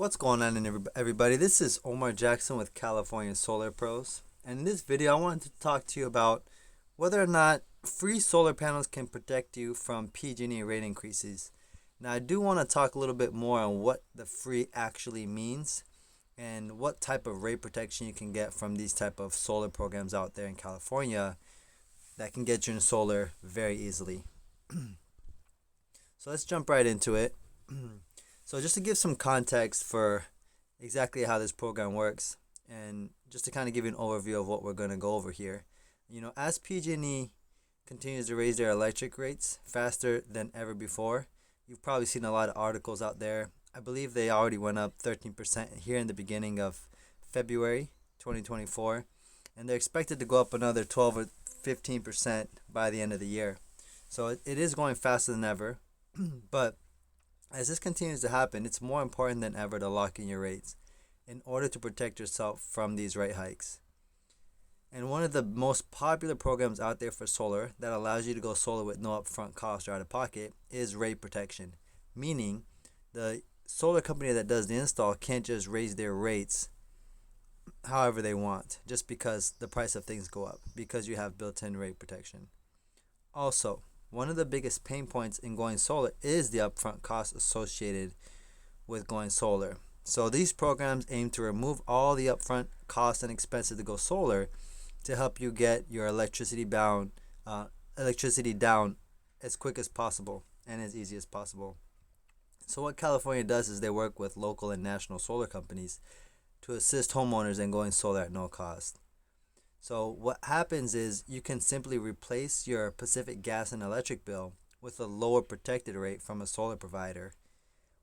What's going on, everybody? This is Omar Jackson with California Solar Pros. And in this video, I wanted to talk to you about whether or not free solar panels can protect you from PG&E rate increases. Now, I do want to talk a little bit more on what the free actually means and what type of rate protection you can get from these type of solar programs out there in California that can get you in solar very easily. So let's jump right into it. So just to give some context for exactly how this program works, and just to kind of give you an overview of what we're going to go over here. As PG&E continues to raise their electric rates faster than ever before, you've probably seen a lot of articles out there. I believe they already went up 13% here in the beginning of February 2024, and they're expected to go up another 12 or 15% by the end of the year. So it is going faster than ever, but as this continues to happen, it's more important than ever to lock in your rates in order to protect yourself from these rate hikes. And one of the most popular programs out there for solar that allows you to go solar with no upfront cost or out of pocket is rate protection, meaning the solar company that does the install can't just raise their rates however they want just because the price of things go up, because you have built-in rate protection. Also, one of the biggest pain points in going solar is the upfront costs associated with going solar. So these programs aim to remove all the upfront costs and expenses to go solar to help you get your electricity down as quick as possible and as easy as possible. So what California does is they work with local and national solar companies to assist homeowners in going solar at no cost. So what happens is you can simply replace your Pacific gas and electric bill with a lower protected rate from a solar provider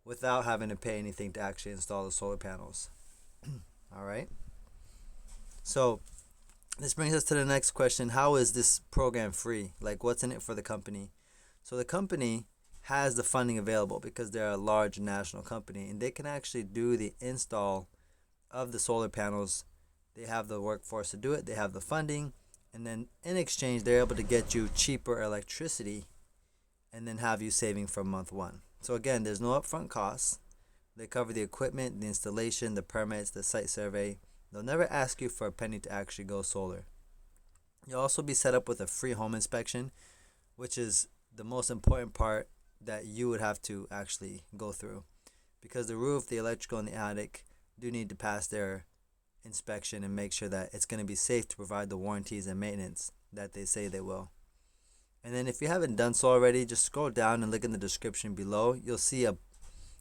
without having to pay anything to actually install the solar panels. All right. So this brings us to the next question. How is this program free? Like, what's in it for the company? So the company has the funding available because they're a large national company, and they can actually do the install of the solar panels. They have the workforce to do it. They have the funding. And then in exchange, they're able to get you cheaper electricity and then have you saving from month one. So again, there's no upfront costs. They cover the equipment, the installation, the permits, the site survey. They'll never ask you for a penny to actually go solar. You'll also be set up with a free home inspection, which is the most important part that you would have to actually go through, because the roof, the electrical, and the attic do need to pass their inspection and make sure that it's going to be safe to provide the warranties and maintenance that they say they will. And then if you haven't done so already, just scroll down and look in the description below. You'll see a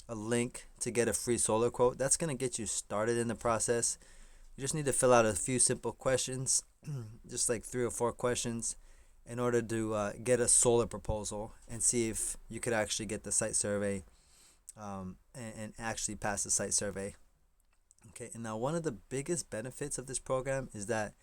link to get a free solar quote. That's going to get you started in the process. You just need to fill out a few simple questions, just like 3 or 4 questions, in order to get a solar proposal and see if you could actually get the site survey and actually pass the site survey. Okay, and now one of the biggest benefits of this program is that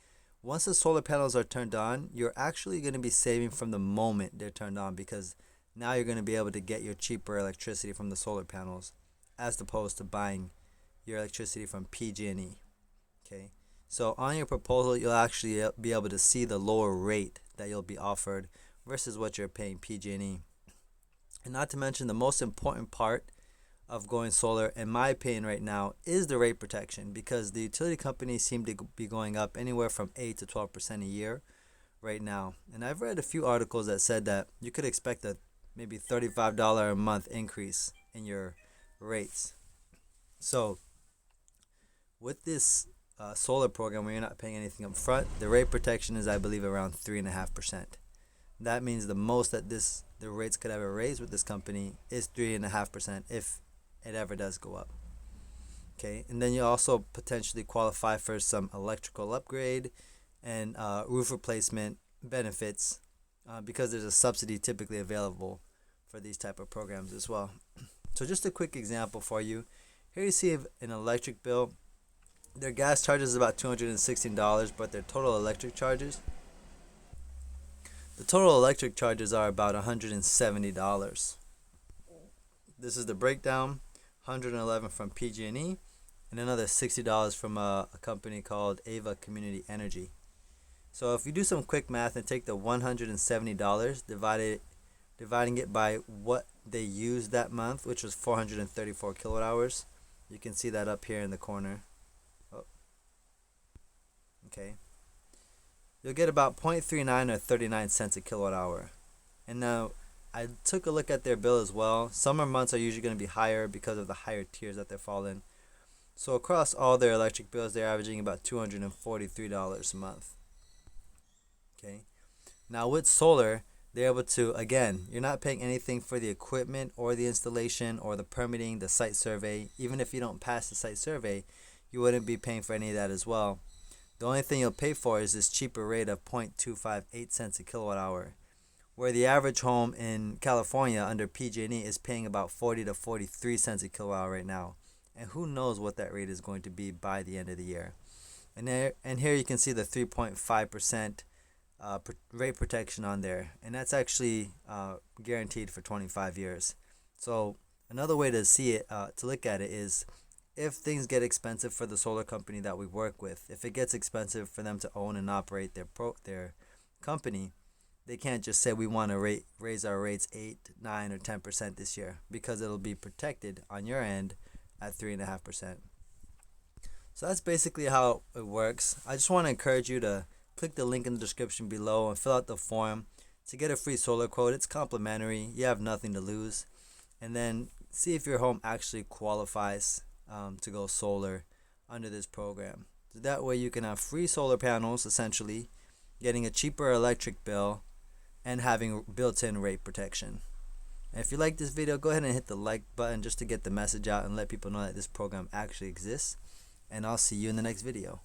once the solar panels are turned on, you're actually going to be saving from the moment they're turned on, because now you're going to be able to get your cheaper electricity from the solar panels as opposed to buying your electricity from PG&E. Okay, so on your proposal, you'll actually be able to see the lower rate that you'll be offered versus what you're paying PG&E. And not to mention, the most important part of going solar, in my opinion right now, is the rate protection, because the utility companies seem to be going up anywhere from 8 to 12% a year right now. And I've read a few articles that said that you could expect a maybe $35 a month increase in your rates. So with this solar program where you're not paying anything up front, the rate protection is, I believe, around 3.5%. That means the most that the rates could ever raise with this company is 3.5% if it ever does go up. Okay, and then you also potentially qualify for some electrical upgrade and roof replacement benefits because there's a subsidy typically available for these type of programs as well. So just a quick example for you. Here you see an electric bill. Their gas charges is about $216, but their total electric charges are about $170. This is the breakdown. $111 from PG&E and another $60 from a company called Ava Community Energy. So if you do some quick math and take the $170, dividing it by what they used that month, which was 434 kilowatt hours, You can see that up here in the corner. Oh, okay. You'll get about 0.39 or 39 cents a kilowatt hour. And now I took a look at their bill as well. Summer months are usually going to be higher because of the higher tiers that they're falling. So across all their electric bills, they're averaging about $243 a month. Okay. Now with solar, they're able to, again, you're not paying anything for the equipment or the installation or the permitting, the site survey. Even if you don't pass the site survey, you wouldn't be paying for any of that as well. The only thing you'll pay for is this cheaper rate of 0.258 cents a kilowatt hour, where the average home in California under PG&E is paying about 40 to 43 cents a kilowatt hour right now. And who knows what that rate is going to be by the end of the year. And here you can see the 3.5% rate protection on there, and that's actually guaranteed for 25 years. So another way to see it, to look at it, is if things get expensive for the solar company that we work with, if it gets expensive for them to own and operate their company, they can't just say we want to raise our rates 8, 9, or 10% this year, because it'll be protected on your end at 3.5%. So that's basically how it works. I just want to encourage you to click the link in the description below and fill out the form to get a free solar quote. It's complimentary. You have nothing to lose. And then see if your home actually qualifies to go solar under this program. So that way you can have free solar panels, essentially, getting a cheaper electric bill, and having built-in rate protection. And if you like this video, go ahead and hit the like button just to get the message out and let people know that this program actually exists. And I'll see you in the next video.